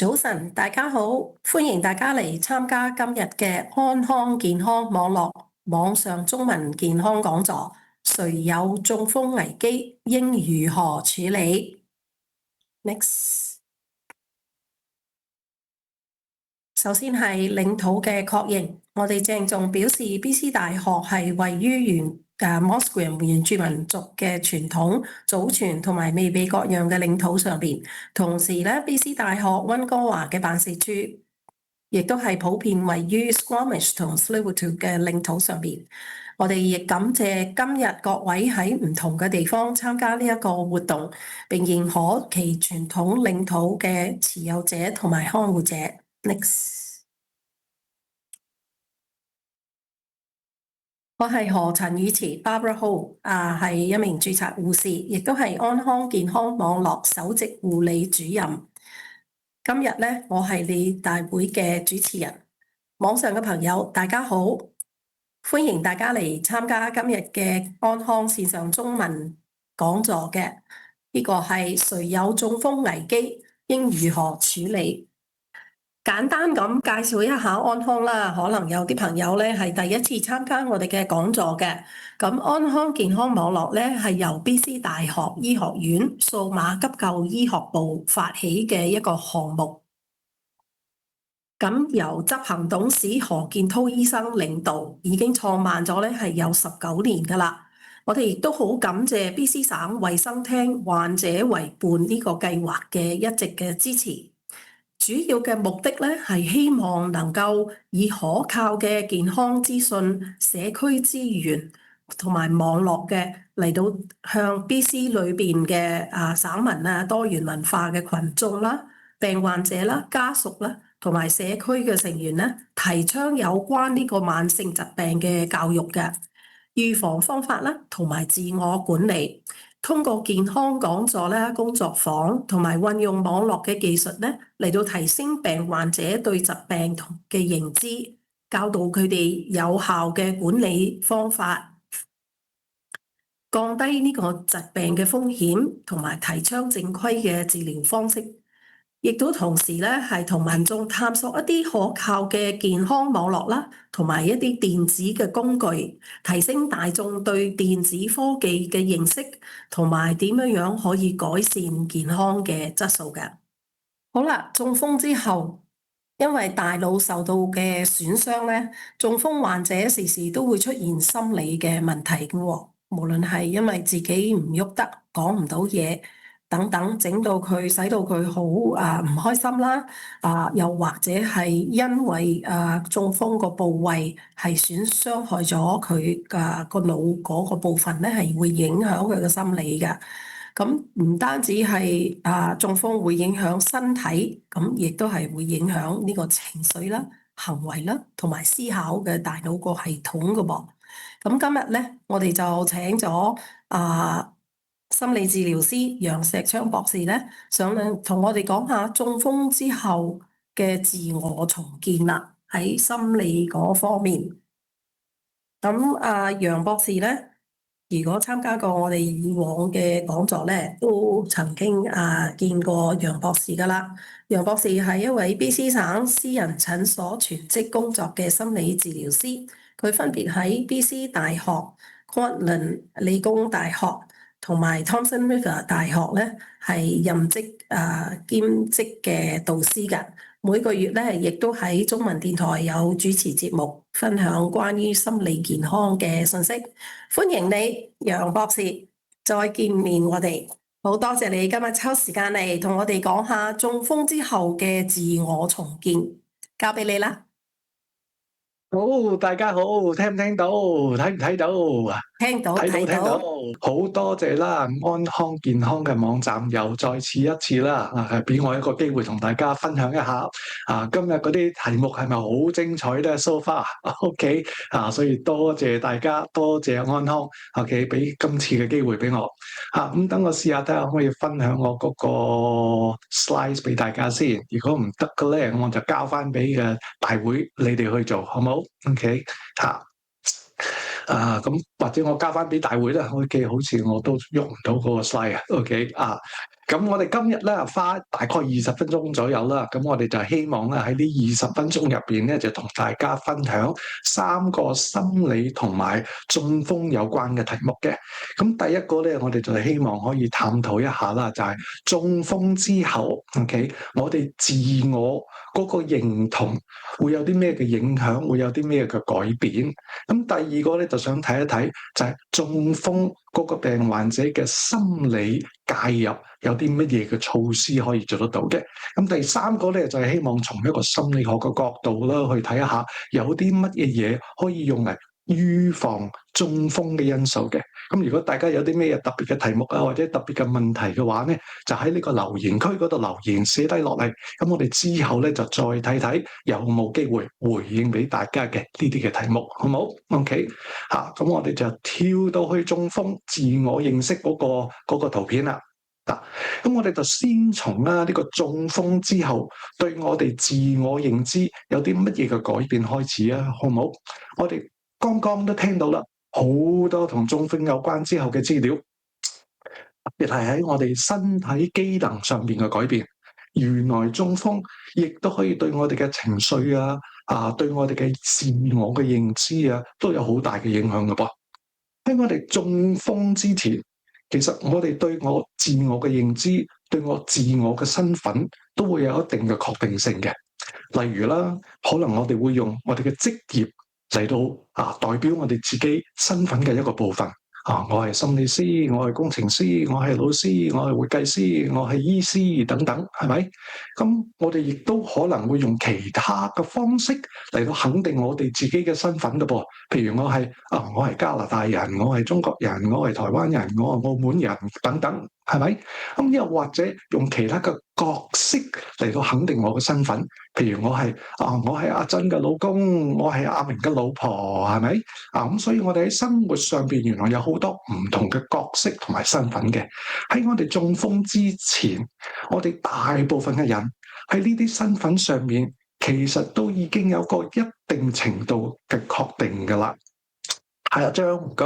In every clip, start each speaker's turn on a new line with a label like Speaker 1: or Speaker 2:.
Speaker 1: 早晨，大家好，歡迎大家嚟參加今日嘅安康健康網絡網上中文健康講座。誰有中風危機，應如何處理？Next，首先係領土嘅確認，我哋鄭重表示 BC 大學係位於Musqueam 原住民族嘅傳統、祖傳同埋未被割讓嘅領土上邊。同時咧，BC 大學溫哥華嘅辦事處亦都係普遍位於 Squamish 同 Tsleil-Waututh 嘅領土上邊。我哋亦感謝今日各位喺唔同嘅地方參加呢一個活動，並認可其傳統領土嘅持有者同埋看護者。Next， 我係何陳宇慈 Barbara Ho， 係一名註冊護士，亦都係安康健康網絡首席護理主任。今日咧，我係你大會嘅主持人。網上嘅朋友，大家好，歡迎大家嚟參加今日嘅安康線上中文講座嘅。呢個係誰有中風危機，應如何處理？簡單咁介紹一下安康啦，可能有啲朋友咧係第一次參加我哋嘅講座嘅。咁安康健康網絡咧係由 BC 大學醫學院數碼急救醫學部發起嘅一個項目。咁由執行董事何建滔醫生領導，已經創辦咗咧係有19年噶啦。我哋亦都好感謝 BC 省衛生廳患者為伴呢個計劃嘅一直嘅支持。主要嘅目的咧係希望能夠以可靠嘅健康資訊、社區資源同埋網絡嘅嚟到向 BC 裏邊嘅省民多元文化嘅群眾啦、病患者啦、家屬啦同埋社區嘅成員咧，提倡有關呢個慢性疾病嘅教育嘅預防方法啦，同埋自我管理。通過健康講座咧、工作坊同埋運用網絡嘅技術咧，嚟到提升病患者對疾病嘅認知，教導佢哋有效嘅管理方法，降低呢個疾病嘅風險，同埋提倡正規嘅治療方式。亦都同時咧，係同民眾探索一啲可靠嘅健康網絡啦，同埋一啲電子嘅工具，提升大眾對電子科技嘅認識，同埋點樣可以改善健康嘅質素嘅。好啦，中風之後，因為大腦受到嘅損傷咧，中風患者時時都會出現心理嘅問題嘅喎，無論係因為自己唔喐得，講唔到嘢，等等，使到佢好唔開心啦，又或者係因為中風個部位係傷害咗佢個腦嗰個部分咧，係會影響佢嘅心理嘅。咁唔單止係中風會影響身體，咁亦都係會影響呢個情緒啦、行為啦，同埋思考嘅大腦個系統嘅噃。咁今日咧，我哋就請咗心理治療師楊石昌博士咧，上嚟同我哋講下中風之後嘅自我重建啦，喺心理嗰方面。咁楊博士咧，如果參加過我哋以往嘅講座咧，都曾經見過楊博士噶啦。楊博士係一位 BC 省私人診所全職工作嘅心理治療師，佢分別喺 BC 大學、Kwantlen 理工大學同埋 Thompson River 大學咧，係任職兼職嘅導師㗎。每個月咧，亦都喺中文電台有主持節目，分享關於心理健康嘅信息。歡迎你，楊博士，再見面我哋。好多謝你今日抽時間嚟同我哋講下中風之後嘅自我重建，交俾你啦。
Speaker 2: 好，大家好，聽唔聽到？睇唔睇到？
Speaker 1: 聽到，
Speaker 2: 好多謝啦！安康健康嘅網站又再次一次啦，俾我一個機會同大家分享一下。今日嗰啲題目係咪好精彩咧？So far，OK，所以多謝大家，多謝安康，OK，俾今次嘅機會俾我。咁等我試下睇下可唔可以分享我嗰個 slides 俾大家先。如果唔得嘅咧，我就交翻俾嘅大會你哋去做，好唔好？OK，咁或者我交翻俾大會啦。OK，好似我都喐唔到嗰個 slide 啊。OK，咁我哋今日咧花大概20分鐘左右啦，咁我哋就希望咧喺呢20分鐘入邊咧，就同大家分享3個心理同埋中風有關嘅題目嘅。咁第一個咧，我哋就希望可以探討一下啦，就係中風之後，OK，我哋自我嗰個認同會有啲咩嘅影響，會有啲咩嘅改變。咁第二個咧，就想睇一睇就係中風嗰個病患者嘅心理介入有啲乜嘢嘅措施可以做得到嘅。咁第三個咧，就係希望從一個心理學嘅角度啦，去睇一下有啲乜嘢嘢可以用嚟預防中風嘅因素嘅。咁如果大家有啲咩特別嘅題目啊，或者特別嘅問題嘅話咧，就喺呢個留言區嗰度留言寫低落嚟。咁我哋之後咧就再睇睇有冇機會回應俾大家嘅呢啲嘅題目，好唔好 ？OK，咁我哋就跳到去中風自我認識嗰個圖片啦。咁我哋就先從呢個中風之後對我哋自我認知有啲乜嘢嘅改變開始啊，好唔好？我哋剛剛都聽到啦，好多同中風有關之後嘅資料，特別係喺我哋身體機能上面嘅改變。原來中風亦都可以對我哋嘅情緒對我哋嘅自我嘅認知都有好大嘅影響嘅噃。喺我哋中風之前，其實我哋對我自我嘅認知，對我自我嘅身份都會有一定嘅確定性嘅。例如啦，可能我哋會用我哋嘅職業嚟到代表我哋自己身份嘅一個部分。我係心理師，我係工程師，我係老師，我係會計師，我係醫師等等，係咪？咁我哋亦都可能會用其他嘅方式嚟到肯定我哋自己嘅身份嘅噃。譬如我係加拿大人，我係中國人，我係台灣人，我係澳門人等等，係咪？咁又或者用其他嘅角色嚟到肯定我嘅身份。譬如我係阿珍嘅老公，我係阿明嘅老婆，係咪？咁所以我哋喺生活上邊原來有好多唔同嘅角色同埋身份嘅。喺我哋中風之前，我哋大部分嘅人喺呢啲身份上面，其實都已經有個一定程度嘅確定㗎啦。係啊，張唔該。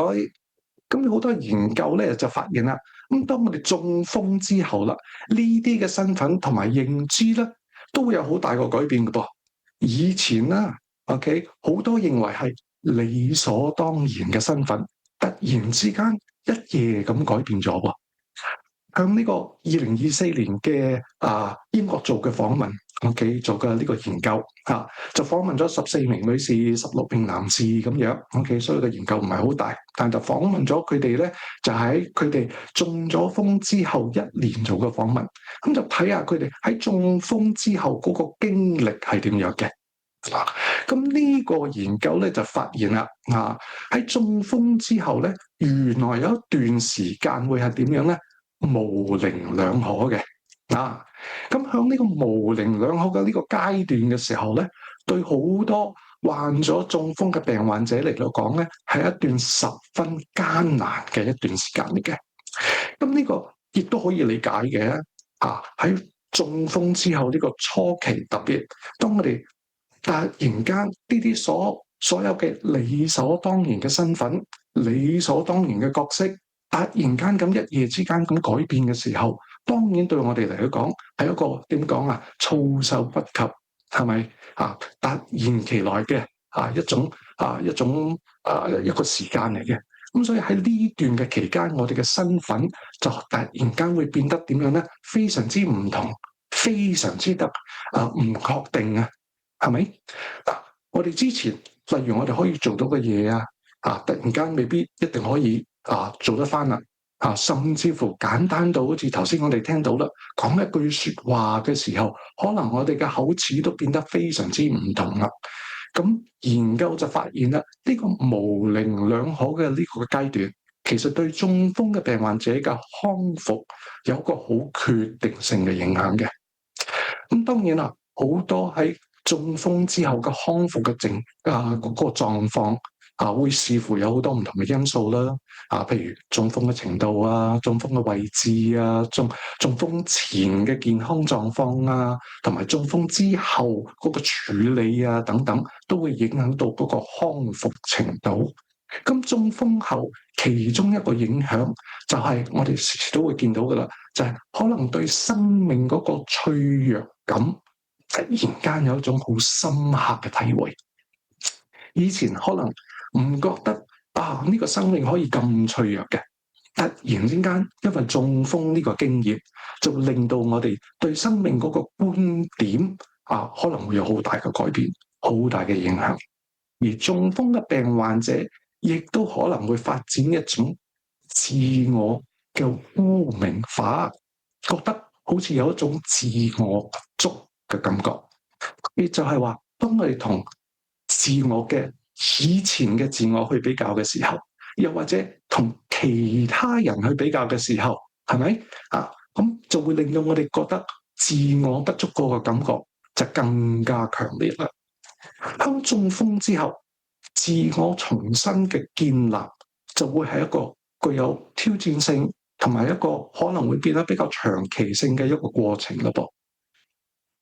Speaker 2: 咁好多研究咧就發現啦，咁當我哋中風之後啦，呢啲嘅身份同埋認知咧，都會有好大個改變嘅噃。以前啦，OK，好多認為係理所當然嘅身份，突然之間一夜咁改變咗喎。向呢個2024年嘅英國做嘅訪問，OK，做嘅呢個研究就訪問咗14名女士、16名男士咁樣，OK，所以個研究唔係好大，但就訪問咗佢哋咧，就喺佢哋中咗風之後1年做嘅訪問，咁就睇下佢哋喺中風之後嗰個經歷係點樣嘅。咁呢個研究咧就發現啦，喺中風之後咧，原來有一段時間會係點樣咧？模棱兩可嘅。咁響呢個模棱兩可嘅呢個階段嘅時候咧，對好多患咗中風嘅病患者嚟到講咧，係一段十分艱難嘅一段時間嚟嘅。咁呢個亦都可以理解嘅。喺中風之後呢個初期，特別當我哋突然間呢啲所有嘅理所當然嘅身份、理所當然嘅角色，突然間咁一夜之間咁改變嘅時候，當然對我哋嚟講係一個點講措手不及，係咪？突然其來嘅一個時間嚟嘅。咁所以喺呢段嘅期間，我哋嘅身份就突然間會變得點樣咧？非常之唔同，非常之得唔確定啊，係咪？我哋之前例如我哋可以做到嘅嘢突然間未必一定可以做得返啦。甚至乎簡單到好似頭先我哋聽到啦，講一句説話嘅時候，可能我哋嘅口齒都變得非常之唔同啦。咁研究就發現啦，呢個模棱兩可嘅呢個階段，其實對中風嘅病患者嘅康復有個好決定性嘅影響嘅。咁當然啦，好多喺中風之後嘅康復嘅嗰個狀況會視乎有好多唔同嘅因素啦。譬如中風嘅程度中風嘅位置中風前嘅健康狀況同埋中風之後嗰個處理等等，都會影響到嗰個康復程度。咁中風後其中一個影響就係我哋時時都會見到噶啦，就係可能對生命嗰個脆弱感突然間有一種好深刻嘅體會。以前可能唔覺得呢個生命可以咁脆弱嘅，突然之間因為中風呢個經驗，就令到我哋對生命嗰個觀點可能會有好大嘅改變，好大嘅影響。而中風嘅病患者亦都可能會發展一種自我嘅污名化，覺得好似有一種自我不足嘅感覺。亦就係話，當我哋同自我嘅以前嘅自我去比較嘅時候，又或者同其他人去比較嘅時候，係咪咁就會令到我哋覺得自我不足嗰個感覺就更加強烈啦。當中風之後，自我重新嘅建立就會係一個具有挑戰性同埋一個可能會變得比較長期性嘅一個過程咯噃。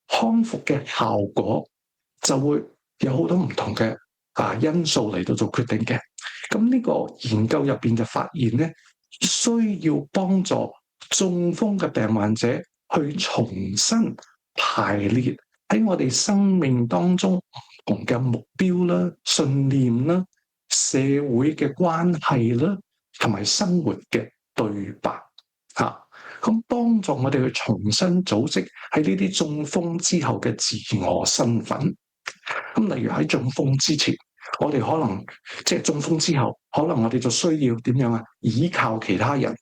Speaker 2: 康復嘅效果就會有好多唔同嘅因素嚟到做決定嘅。咁呢個研究入邊就發現咧，需要幫助中風嘅病患者去重新排列喺我哋生命當中唔同嘅目標啦、信念啦、社會嘅關係啦，同埋生活嘅對白咁幫助我哋去重新組織喺呢啲中風之後嘅自我身份。咁例如喺中風之前，我哋可能即係中風之後，可能我哋就需要點樣依靠其他人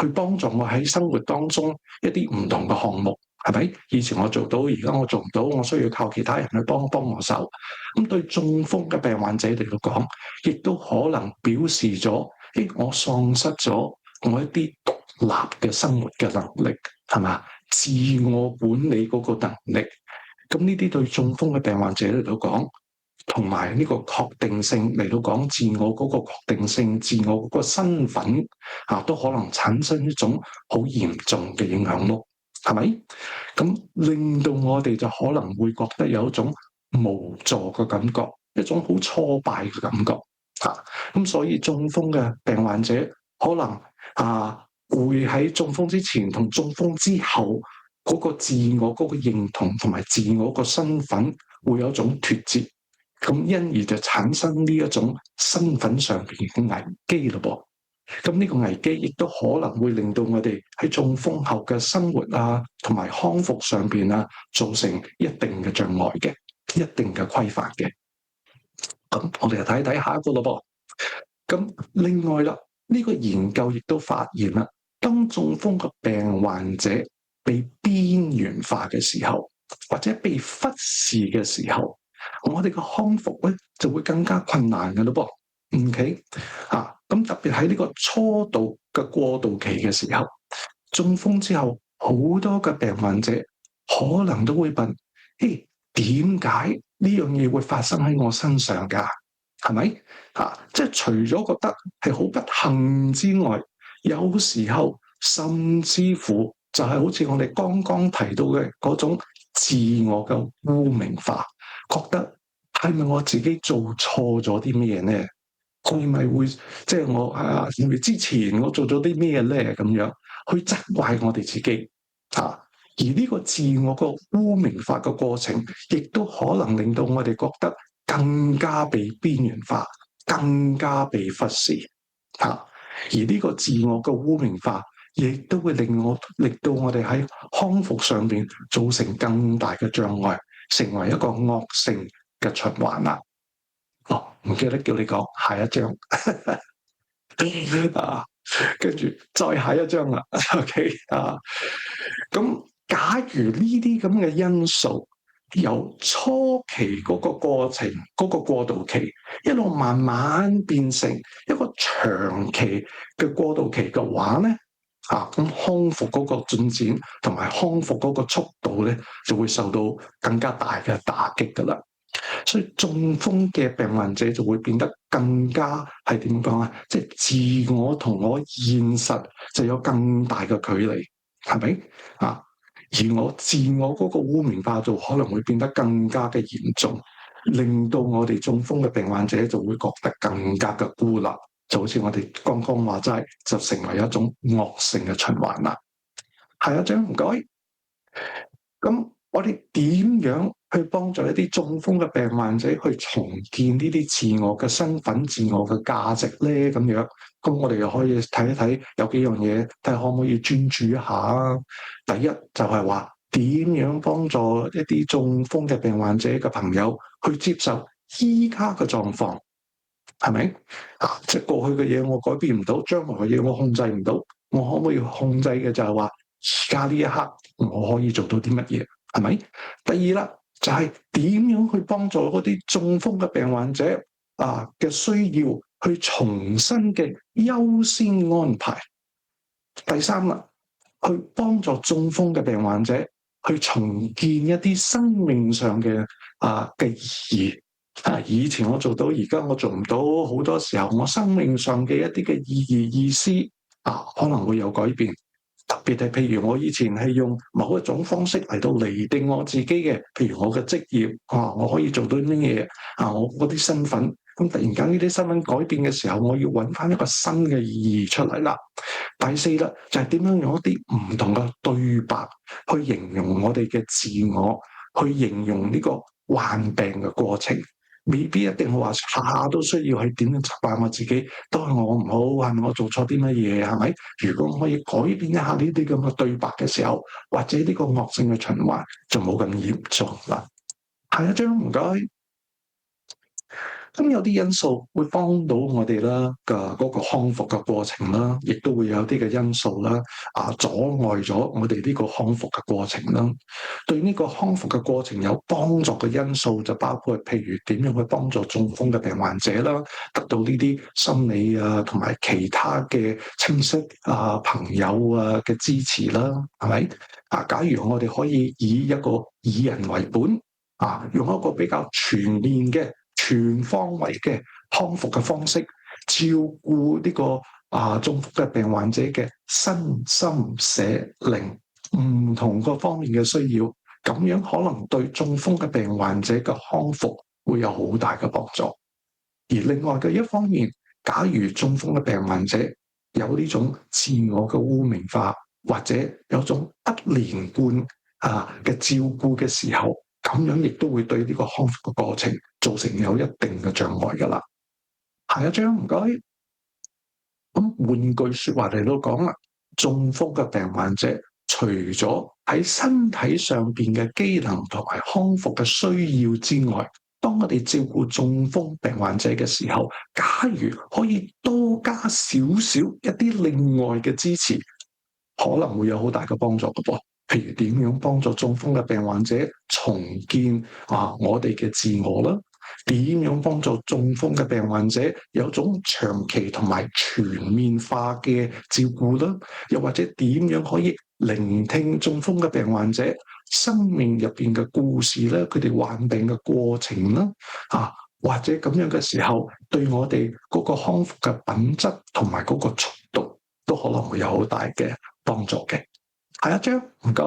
Speaker 2: 去幫助我喺生活當中一啲唔同嘅項目，係咪？以前我做到，而家我做唔到，我需要靠其他人去幫我手。咁對中風嘅病患者嚟到講，亦都可能表示咗，我喪失咗我一啲獨立嘅生活嘅能力，係嘛？自我管理嗰個能力。咁呢啲對中風嘅病患者嚟到講，同埋呢個確定性嚟到講，自我嗰個確定性、自我嗰個身份都可能產生一種好嚴重嘅影響咯，係咪？咁令到我哋就可能會覺得有一種無助嘅感覺，一種好挫敗嘅感覺咁所以中風嘅病患者可能會喺中風之前同中風之後嗰個自我嗰個認同同埋自我個身份會有一種脫節，咁因而就產生呢一種身份上邊嘅危機咯噃。咁呢個危機亦都可能會令到我哋喺中風後嘅生活同埋康復上邊造成一定嘅障礙嘅，一定嘅規範嘅。咁我哋就睇下一個咯噃。咁另外啦，呢個研究亦都發現啦，當中風嘅病患者被邊緣化嘅時候，或者被忽視嘅時候，我哋嘅康復咧就會更加困難嘅咯噃。OK 咁特別喺呢個初度嘅過渡期嘅時候，中風之後好多嘅病患者可能都會問：點解呢樣嘢會發生喺我身上㗎？係咪即係除咗覺得係好不幸之外，有時候甚至乎就係好似我哋剛剛提到嘅嗰種自我嘅污名化，覺得係咪我自己做錯咗啲咩呢？係咪會即係我之前我做咗啲咩咧？咁樣去責怪我哋自己而呢個自我個污名化嘅過程，亦都可能令到我哋覺得更加被邊緣化，更加被忽視而呢個自我嘅污名化，亦都會令到我哋喺康復上邊造成更大嘅障礙，成為一個惡性嘅循環啦。唔記得叫你講下一章跟住再下一章啦。OK 咁假如呢啲咁嘅因素由初期嗰個過程嗰個過渡期一路慢慢變成一個長期嘅過渡期嘅話咧，咁康復嗰個進展同埋康復嗰個速度咧，就會受到更加大嘅打擊噶啦。所以中風嘅病患者就會變得更加係點講即係自我同我現實就有更大嘅距離，係咪而我自我嗰個污名化就可能會變得更加嘅嚴重，令到我哋中風嘅病患者就會覺得更加嘅孤立，就好似我哋剛剛話齋，就成為一種惡性嘅循環啦。係啊，張唔該。咁我哋點樣去幫助一啲中風嘅病患者去重建呢啲自我嘅身份、自我嘅價值咧？咁樣，咁我哋又可以睇一睇有幾樣嘢，睇下可唔可以專注一下啊？第一就係話點樣幫助一啲中風嘅病患者嘅朋友去接受依家嘅狀況，係咪？即係過去嘅嘢我改變唔到，將來嘅嘢我控制唔到，我可唔可以控制嘅就係話而家呢一刻我可以做到啲乜嘢？係咪？第二啦，就係點樣去幫助嗰啲中風嘅病患者嘅需要去重新嘅優先安排。第三啦，去幫助中風嘅病患者去重建一啲生命上嘅意義。以前我做到，而家我做唔到，好多時候我生命上嘅一啲嘅意義意思可能會有改變。特別係譬如我以前係用某一種方式嚟到釐定我自己嘅，譬如我嘅職業我可以做到啲乜嘢我嗰啲身份，咁突然間呢啲身份改變嘅時候，我要揾翻一個新嘅意義出嚟啦。第四啦，就係點樣用一啲唔同嘅對白去形容我哋嘅自我，去形容呢個患病嘅過程。未必一定話下下都需要係點樣責怪我自己，都係我唔好，係咪我做錯啲乜嘢？係咪？如果我可以改變一下呢啲咁嘅對白嘅時候，或者呢個惡性嘅循環就冇咁嚴重啦。下一張唔該。咁有啲因素會幫到我哋啦嘅嗰個康復嘅過程啦，亦都會有啲嘅因素啦，阻礙咗我哋呢個康復嘅過程啦。對呢個康復嘅過程有幫助嘅因素就包括，譬如點樣去幫助中風嘅病患者啦，得到呢啲心理同埋其他嘅親戚朋友嘅支持啦，係咪？假如我哋可以以一個以人為本用一個比較全面嘅全方位嘅康復嘅方式，照顧呢個中風嘅病患者嘅身心社靈唔同個方面嘅需要，咁樣可能對中風嘅病患者嘅康復會有好大嘅幫助。而另外嘅一方面，假如中風嘅病患者有呢種自我嘅污名化，或者有種不連貫嘅照顧嘅時候，咁樣亦都會對呢個康復嘅過程造成有一定嘅障礙㗎啦。下一張唔該。咁換句説話嚟到講啦，中風嘅病患者除咗喺身體上邊嘅機能同埋康復嘅需要之外，當我哋照顧中風病患者嘅時候，假如可以多加少少一啲另外嘅支持，可能會有好大嘅幫助嘅噃。譬如點樣幫助中風嘅病患者重建我哋嘅自我啦？點樣幫助中風嘅病患者有種長期同埋全面化嘅照顧啦？又或者點樣可以聆聽中風嘅病患者生命入邊嘅故事咧？佢哋患病嘅過程啦，或者咁樣嘅時候，對我哋嗰個康復嘅品質同埋嗰個速度，都可能會有好大嘅幫助嘅。下一張唔該。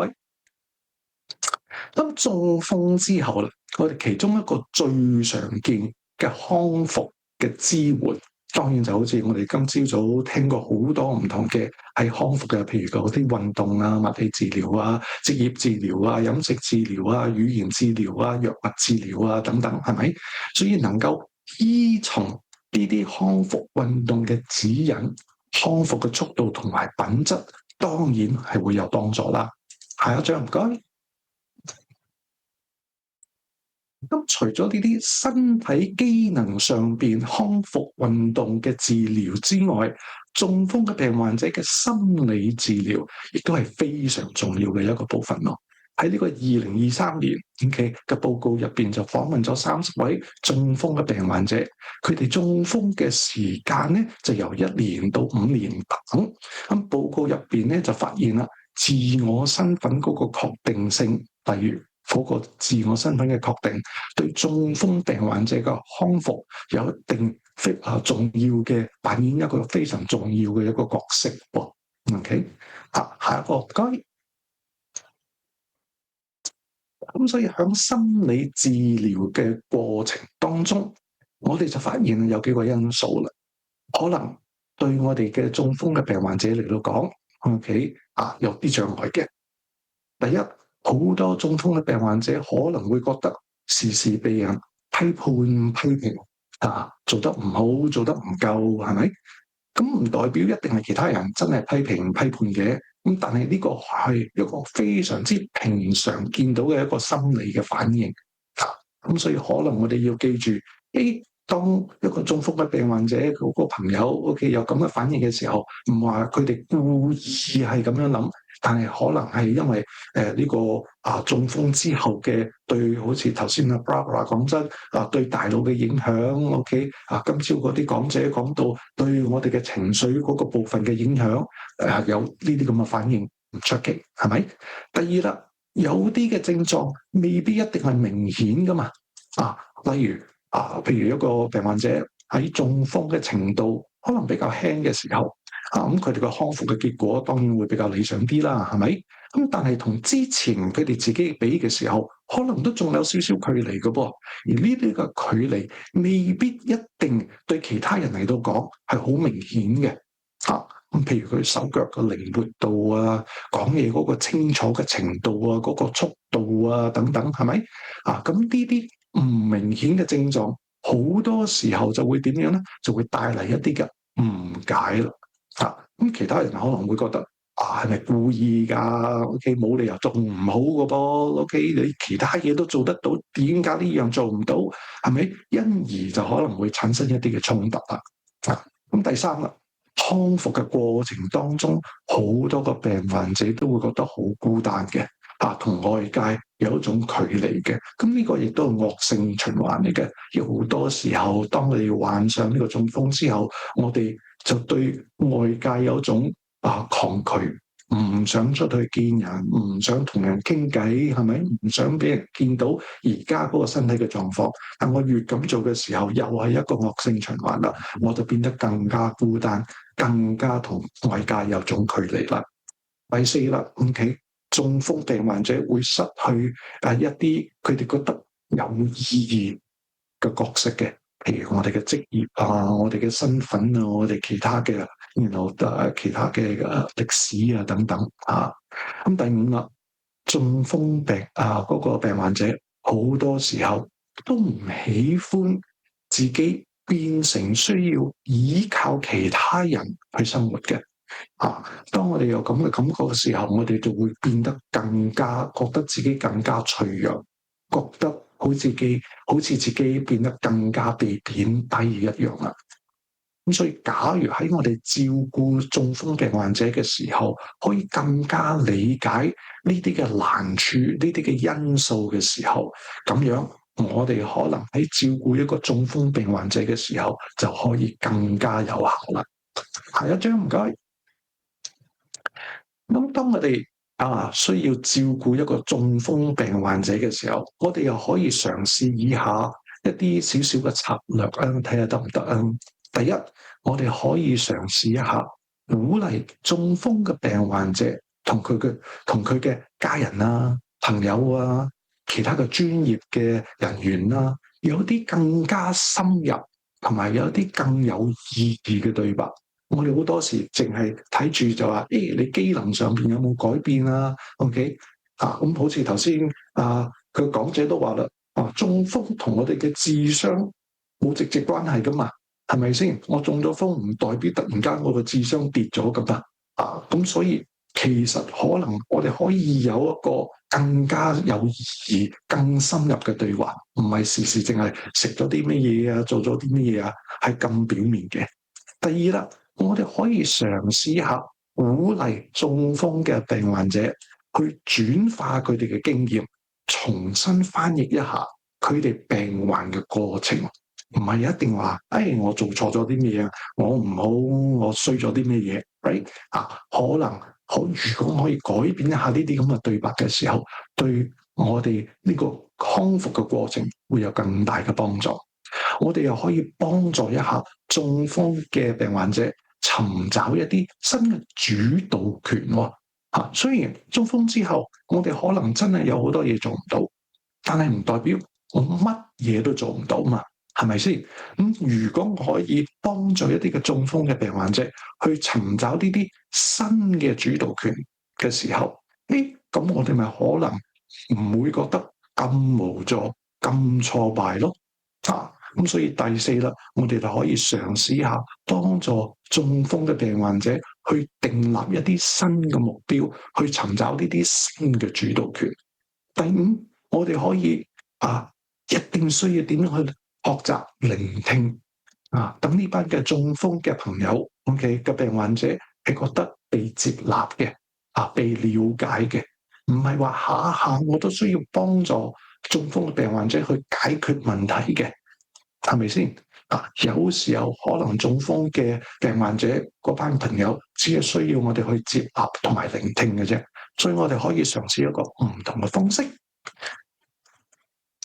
Speaker 2: 咁中風之後咧，我哋其中一個最常見嘅康復嘅支援，當然就好似我哋今朝早聽過好多唔同嘅係康復嘅，譬如嗰啲運動物理治療職業治療飲食治療語言治療藥物治療等等，係咪？所以能夠依從呢啲康復運動嘅指引，康復嘅速度同埋品質，當然係會有幫助啦。下一張唔該。咁除咗呢啲身體機能上邊康復運動嘅治療之外，中風嘅病患者嘅心理治療亦都係非常重要嘅一個部分咯。喺呢個2023年嘅報告入邊就訪問咗30位中風嘅病患者，佢哋中風嘅時間咧就由1年到5年等。咁報告入邊咧就發現啦，自我身份嗰個確定性，例如嗰個自我身份嘅確定，對中風病患者嘅康復有一定重要嘅扮演一個非常重要嘅一個角色喎。OK， 下一個唔該。咁所以喺心理治療嘅過程當中，我哋就發現有幾個因素啦。可能對我哋嘅中風嘅病患者嚟到講，OK 有啲障礙嘅。第一，好多中風嘅病患者可能會覺得時時被人批判批評做得唔好，做得唔夠，係咪？咁唔代表一定係其他人真係批評批判嘅，咁但係呢個係一個非常之平常見到嘅一個心理嘅反應。咁所以可能我哋要記住，當一個中風嘅病患者嗰個朋友，OK 有咁嘅反應嘅時候，唔話佢哋故意係咁樣諗，但係可能係因為呢個中風之後嘅對，好似頭先Barbara 講真對大腦嘅影響，OK 今朝嗰啲講者講到對我哋嘅情緒嗰個部分嘅影響，有呢啲咁嘅反應唔出奇，係咪？第二啦，有啲嘅症狀未必一定係明顯噶嘛，例如譬如一個病患者喺中風嘅程度可能比較輕嘅時候，咁佢哋嘅康復嘅結果當然會比較理想啲啦，係咪？咁但係同之前佢哋自己比嘅時候，可能都仲有少少距離嘅噃。而呢啲嘅距離未必一定對其他人嚟到講係好明顯嘅。咁譬如佢手腳嘅靈活度講嘢嗰個清楚嘅程度嗰個速度等等，係咪？咁呢啲唔明顯嘅症狀，好多時候就會點樣咧？就會帶嚟一啲嘅誤解啦。咁其他人可能會覺得係咪故意㗎？OK， 冇理由做唔好嘅噃。OK， 你其他嘢都做得到，點解呢樣做唔到？係咪？因而就可能會產生一啲嘅衝突啦。咁第三啦，康復嘅過程當中，好多個病患者都會覺得好孤單嘅。同外界有一種距離嘅，咁呢個亦都係惡性循環嚟嘅。好多時候，當你患上呢個中風之後，我哋就對外界有一種抗拒，唔想出去見人，唔想同人傾偈，係咪？唔想俾人見到而家嗰個身體嘅狀況。但我越咁做嘅時候，又係一個惡性循環啦，我就變得更加孤單，更加同外界有種距離啦。第四啦，OK。中風病患者會失去一啲佢哋覺得有意義嘅角色嘅，譬如我哋嘅職業我哋嘅身份我哋其他嘅其他嘅歷史等等咁第五啦，中風病嗰個病患者好多時候都唔喜歡自己變成需要依靠其他人去生活嘅。當我哋有咁嘅感覺嘅時候，我哋就會變得更加覺得自己更加脆弱，覺得好似自己變得更加被貶低一樣啦。咁所以，假如喺我哋照顧中風病患者嘅時候，可以更加理解呢啲嘅難處、呢啲嘅因素嘅時候，咁樣我哋可能喺照顧一個中風病患者嘅時候，就可以更加有效啦。下一張唔該。咁當我哋需要照顧一個中風病患者嘅時候，我哋又可以嘗試以下一啲少少嘅策略睇下得唔得。第一，我哋可以嘗試一下鼓勵中風嘅病患者同佢嘅家人朋友其他嘅專業嘅人員有啲更加深入同埋有啲更有意義嘅對白。我哋好多時淨係睇住就話，你機能上邊有冇改變？OK， 咁好似頭先佢講者都話啦，中風同我哋嘅智商冇直接關係噶嘛，係咪先？我中咗風唔代表突然間我個智商跌咗咁咁所以其實可能我哋可以有一個更加有意義、更深入嘅對話，唔係時時淨係食咗啲乜嘢做咗啲乜嘢係咁表面嘅。第二啦。我哋可以嘗試一下鼓勵中風嘅病患者去轉化佢哋嘅經驗，重新翻譯一下佢哋病患嘅過程，唔係一定話，我做錯咗啲咩我唔好，我衰咗啲咩嘢，right？可能如果可以改變一下呢啲咁嘅對白嘅時候，對我哋呢個康復嘅過程會有更大嘅幫助。我哋又可以幫助一下中風嘅病患者尋找一啲新嘅主導權。雖然中風之後，我哋可能真係有好多嘢做唔到，但係唔代表我乜嘢都做唔到嘛。係咪先？如果可以幫助一啲嘅中風嘅病患者去尋找呢啲新嘅主導權嘅時候，咁我哋咪可能唔會覺得咁無助、咁挫敗咯。咁所以第四啦，我哋就可以嘗試下幫助中風嘅病患者去訂立一啲新嘅目標，去尋找呢啲新嘅主導權。第五，我哋可以一定需要點樣去學習聆聽等呢班嘅中風嘅朋友嘅病患者係覺得被接納嘅被了解嘅，唔係話下下我都需要幫助中風嘅病患者去解決問題嘅，係咪先？有時候可能中風嘅病患者嗰班朋友只係需要我哋去接納同埋聆聽嘅啫，所以我哋可以嘗試一個唔同嘅方式。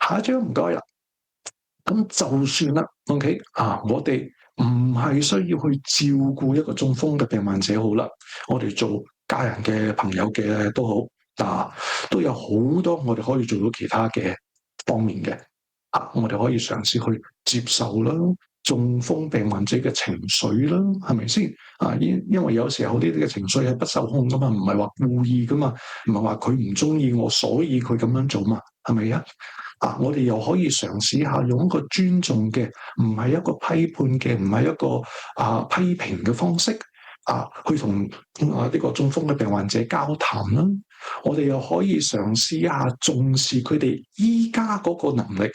Speaker 2: 下一張唔該啦。咁就算啦，OK 我哋唔係需要去照顧一個中風嘅病患者好啦，我哋做家人嘅朋友嘅都好，都有好多我哋可以做到其他嘅方面嘅，我哋可以嘗試去接受啦，中風病患者嘅情緒啦，係咪先？因為有時候呢啲嘅情緒係不受控噶嘛，唔係話故意噶嘛，唔係話佢唔中意我，所以佢咁樣做嘛，係咪啊？我哋又可以嘗試下用一個尊重嘅，唔係一個批判嘅，唔係一個批評嘅方式去同呢個中風嘅病患者交談啦。我哋又可以嘗試一下重視佢哋依家嗰個能力，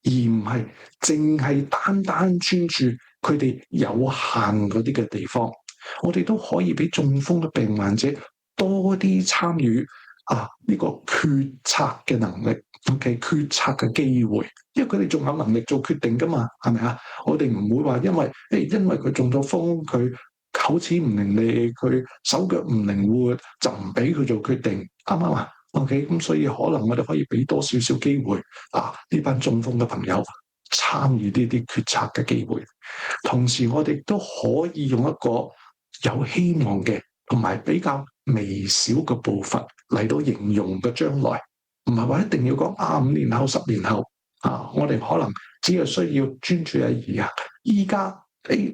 Speaker 2: 而唔係淨係單單專注佢哋有限嗰啲嘅地方。我哋都可以俾中風嘅病患者多啲參與呢個決策嘅能力，OK， 決策嘅機會，因為佢哋仲有能力做決定噶嘛，係咪啊？我哋唔會話因為佢中咗風，佢口齒唔伶俐，佢手腳唔靈活，就唔俾佢做決定，啱唔啱啊？OK， 咁所以可能我哋可以俾多少少機會呢班中風嘅朋友參與呢啲決策嘅機會，同時我哋都可以用一個有希望嘅同埋比較微小嘅步伐嚟到形容嘅將來，唔係話一定要講5年後、10年後我哋可能只係需要專注喺依家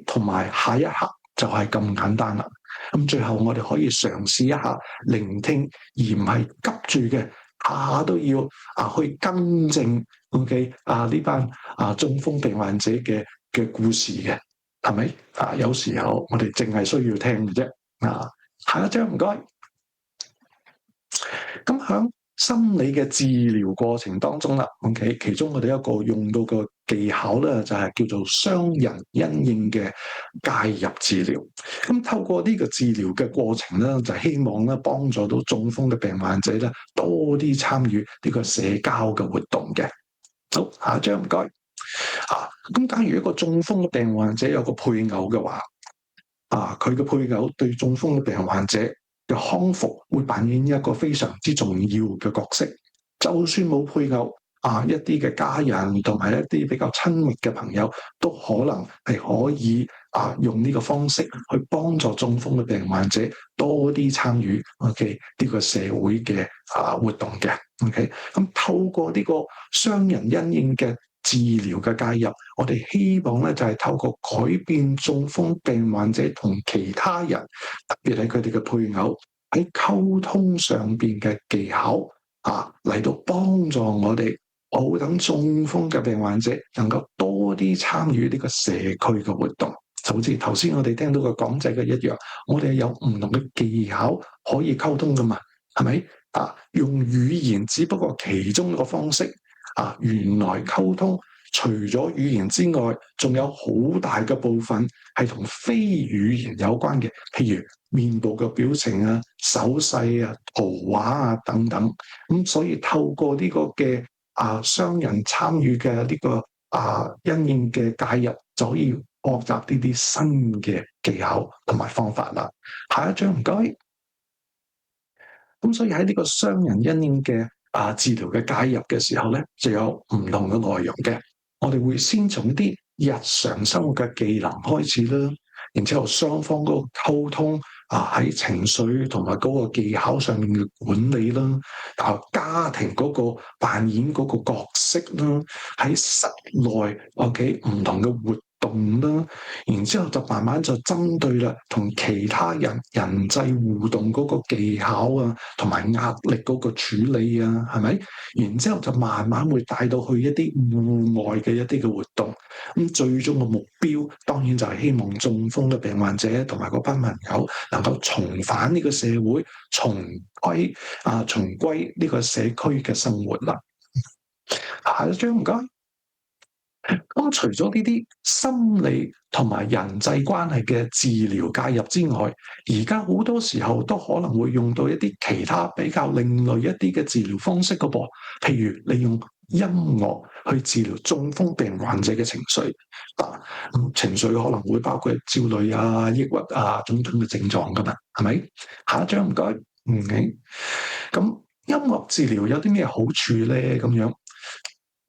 Speaker 2: 同埋下一刻就係咁簡單啦。咁最後我哋可以嘗試一下聆聽，而唔係急住嘅下都要去更正 OK 呢班中風病患者嘅故事嘅，係咪？有時候我哋淨係需要聽嘅啫。下一張唔該。咁響心理嘅治療過程當中啦 ，OK， 其中我哋一個用到嘅技巧咧，就係叫做雙人因應嘅介入治療。咁透過呢個治療嘅過程咧，就希望咧幫助到中風嘅病患者咧多啲參與呢個社交嘅活動嘅。好，下一張唔該。咁假如一個中風嘅病患者有個配偶嘅話，佢嘅配偶對中風嘅病患者嘅康復會扮演一個非常之重要嘅角色。就算冇配偶，一啲嘅家人同埋一啲比較親密嘅朋友，都可能係可以用呢個方式去幫助中風嘅病患者多啲參與呢個社會嘅活動嘅。咁透過呢個雙人因應嘅治療嘅介入，我哋希望咧就係透過改變中風病患者同其他人，特別係佢哋嘅配偶喺溝通上邊嘅技巧嚟到幫助我哋，好等中風嘅病患者能夠多啲參與呢個社區嘅活動。就好似頭先我哋聽到嘅講者嘅一樣，我哋有唔同嘅技巧可以溝通噶嘛，係咪？用語言只不過其中一個方式。原來溝通除咗語言之外，仲有好大嘅部分係同非語言有關嘅，譬如面部嘅表情手勢圖畫等等。咁所以透過呢個嘅雙人參與嘅呢個因應嘅介入，就可以學習呢啲新嘅技巧同埋方法啦。下一張唔該。咁所以喺呢個雙人因應嘅治療嘅介入嘅時候咧，就有唔同嘅內容嘅。我哋會先從啲日常生活嘅技能開始啦，然之後雙方嗰個溝通喺情緒同埋嗰個技巧上面嘅管理啦，家庭嗰個扮演嗰個角色啦，喺室內 OK 唔同嘅活動啦，然之後就慢慢就針對啦，同其他人際互動嗰個技巧啊，同埋壓力嗰個處理啊，係咪？然之後就慢慢會帶到去一啲戶外嘅一啲嘅活動，咁最終嘅目標當然就係希望中風嘅病患者同埋嗰班朋友能夠重返呢個社會，重歸呢個社區嘅生活啦。下一張唔該。咁除咗呢啲心理同埋人際關係嘅治療介入之外，而家好多時候都可能會用到一啲其他比較另類一啲嘅治療方式㗎噃，譬如利用音樂去治療中風病患者嘅情緒。情緒可能會包括焦慮啊、抑鬱啊種種嘅症狀㗎嘛，係咪？下一張唔該。咁音樂治療有啲咩好處咧？咁樣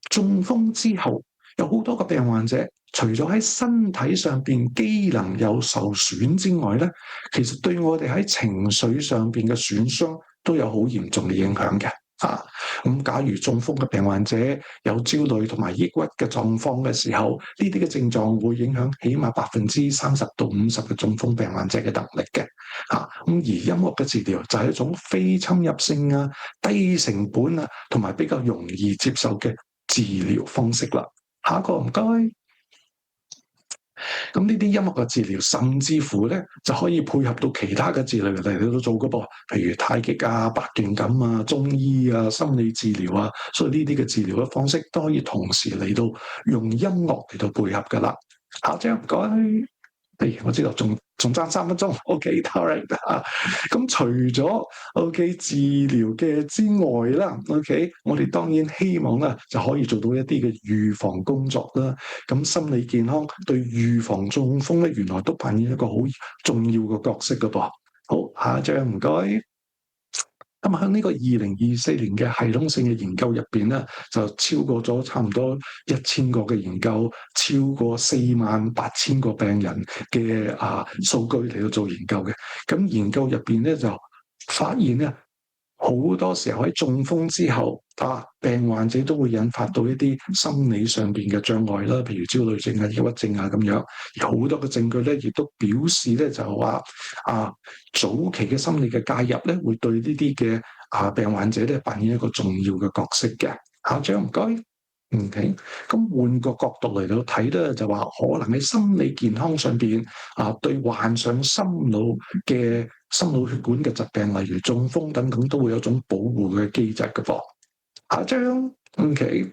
Speaker 2: 中風之後，有好多個病患者，除咗喺身體上邊機能有受損之外咧，其實對我哋喺情緒上邊嘅損傷都有好嚴重嘅影響嘅。咁假如中風嘅病患者有焦慮同埋抑鬱嘅狀況嘅時候，呢啲嘅症狀會影響起碼30%到50%嘅中風病患者嘅能力嘅。咁而音樂嘅治療就係一種非侵入性啊、低成本啊，同埋比較容易接受嘅治療方式啦。下一個唔該。咁呢啲音樂嘅治療，甚至乎咧就可以配合到其他嘅治療嚟到做嘅噃，譬如太極啊、八段錦啊、中醫啊、心理治療啊，所以呢啲嘅治療嘅方式都可以同時嚟到用音樂嚟到配合噶啦。下張唔該。我知道仲爭3分鐘 ，OK，all right。咁除咗 OK 治療嘅之外啦，OK，我哋當然希望啦就可以做到一啲嘅預防工作啦。咁心理健康對預防中風咧，原來都扮演一個好重要嘅角色噶噃。好，下一張唔該。咁喺呢個2024年嘅系統性嘅研究入邊咧，就超過咗差唔多1000個嘅研究，超過48000個病人嘅數據嚟到做研究嘅。咁研究入邊咧就發現咧，好多時候喺中風之後，病患者都會引發到一啲心理上邊嘅障礙啦，譬如焦慮症啊、抑鬱症啊咁樣。而好多嘅證據咧，亦都表示咧就話早期嘅心理嘅介入咧，會對呢啲嘅病患者咧扮演一個重要嘅角色嘅。下張唔該。OK，咁換個角度嚟到睇咧，就話可能喺心理健康上邊對患上心腦血管嘅疾病，例如中風等等，都會有種保護嘅機制嘅噃。下一張 OK，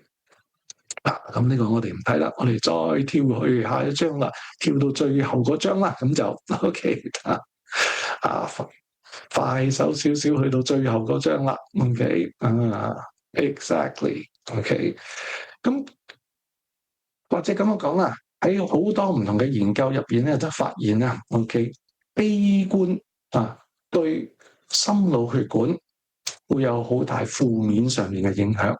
Speaker 2: 咁呢個我哋唔睇啦，我哋再跳去下一張啦，跳到最後嗰張啦，咁就 OK 快手少少去到最後嗰張啦。OK exactly OK。咁或者咁樣講啦，喺好多唔同嘅研究入邊咧，就發現啦 ，OK， 悲觀對心腦血管會有好大負面上面嘅影響，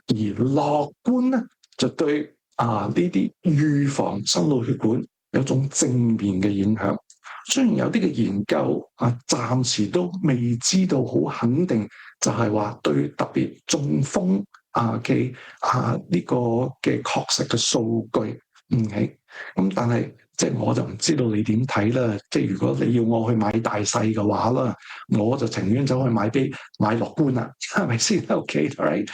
Speaker 2: 而樂觀咧就對呢啲預防心腦血管有種正面嘅影響。雖然有啲嘅研究暫時都未知道好肯定，就係話對特別中風嘅呢個嘅確實嘅數據咁但係即係我就唔知道你點睇啦。即係如果你要我去買大細嘅話啦，我就情願走去買樂觀啦，係咪先 ？OK，right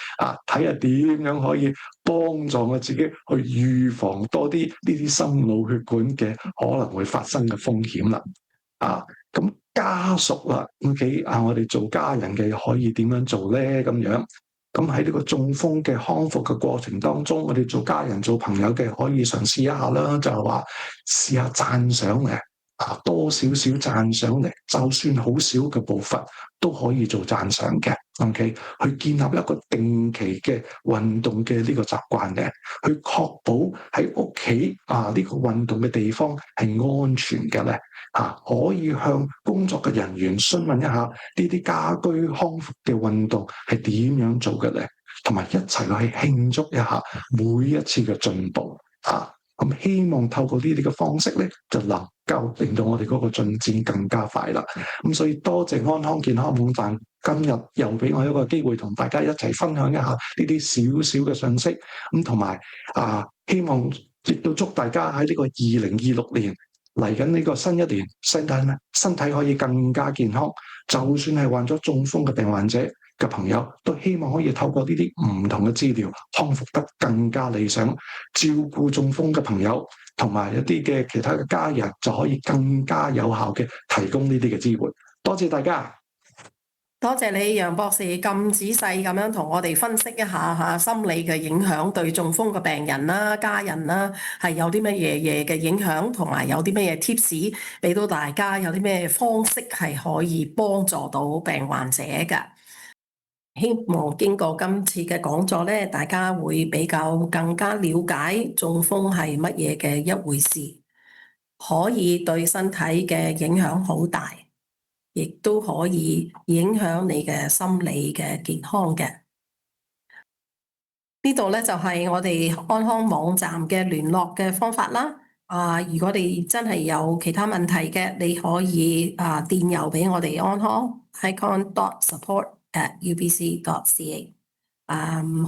Speaker 2: 睇下點樣可以幫助我自己去預防多啲呢啲心腦血管嘅可能會發生嘅風險啦。咁家屬啦 ，OK 我哋做家人嘅可以點樣做咧？咁樣。咁喺呢個中風嘅康復嘅過程當中，我哋做家人、做朋友嘅可以嘗試一下啦，就係話試下讚賞嚟，多少少讚賞嚟，就算好少嘅步伐都可以做讚賞嘅。OK， 去建立一個定期嘅運動嘅呢個習慣嘅，去確保喺屋企呢個運動嘅地方係安全嘅咧。可以向工作嘅人員詢問一下呢啲家居康復嘅運動係點樣做嘅咧，同埋一齊去慶祝一下每一次嘅進步。咁希望透過呢啲嘅方式咧，就能夠令到我哋嗰個進展更加快啦。咁所以多謝安康健康網站今日又俾我一個機會同大家一齊分享一下呢啲少少嘅信息。咁同埋希望亦都祝大家喺呢個2026年嚟緊呢個新一年，身體可以更加健康。就算係患咗中風嘅病患者嘅朋友，都希望可以透過呢啲唔同嘅治療康復得更加理想。照顧中風嘅朋友同埋一啲嘅其他嘅家人，就可以更加有效嘅提供呢啲嘅支援。多謝大家。
Speaker 1: 多謝你楊博士咁仔細咁樣同我哋分析一下心理嘅影響對中風嘅病人啦、家人啦，係有啲乜嘢嘅影響，同埋有啲乜嘢 tips 俾到大家，有啲咩方式係可以幫助到病患者嘅。希望經過今次嘅講座咧，大家會比較更加了解中風係乜嘢嘅一回事，可以對身體嘅影響好大，亦都可以影響你嘅心理嘅健康嘅。呢度咧就係我哋安康網站嘅聯絡嘅方法啦。如果你真係有其他問題嘅，你可以電郵俾我哋安康 icon.support@ubc.ca。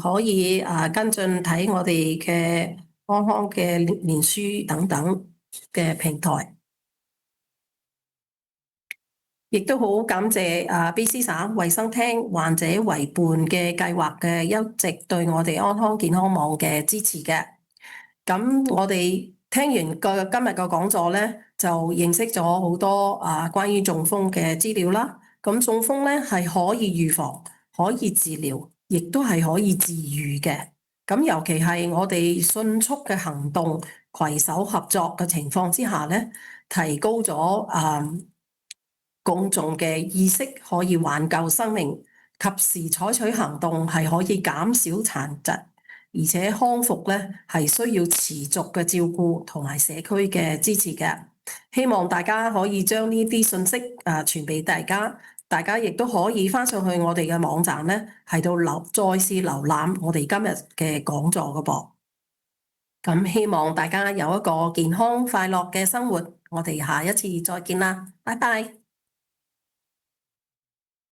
Speaker 1: 可以跟進睇我哋嘅安康嘅臉書等等嘅平台。亦都好感謝BC 省衛生廳患者為伴嘅計劃嘅一直對我哋安康健康網嘅支持嘅。咁我哋聽完今日嘅講座咧，就認識咗好多關於中風嘅資料啦。咁中風咧係可以預防、可以治療，亦都係可以治癒嘅。咁尤其係我哋迅速嘅行動、攜手合作嘅情況之下咧，提高咗公眾嘅意識，可以挽救生命，及時採取行動係可以減少殘疾，而且康復咧係需要持續嘅照顧同埋社區嘅支持嘅。希望大家可以將呢啲信息傳俾大家，大家亦都可以翻上去我哋嘅網站咧，喺度再次瀏覽我哋今日嘅講座嘅噃。咁希望大家有一個健康快樂嘅生活，我哋下一次再見啦，拜拜。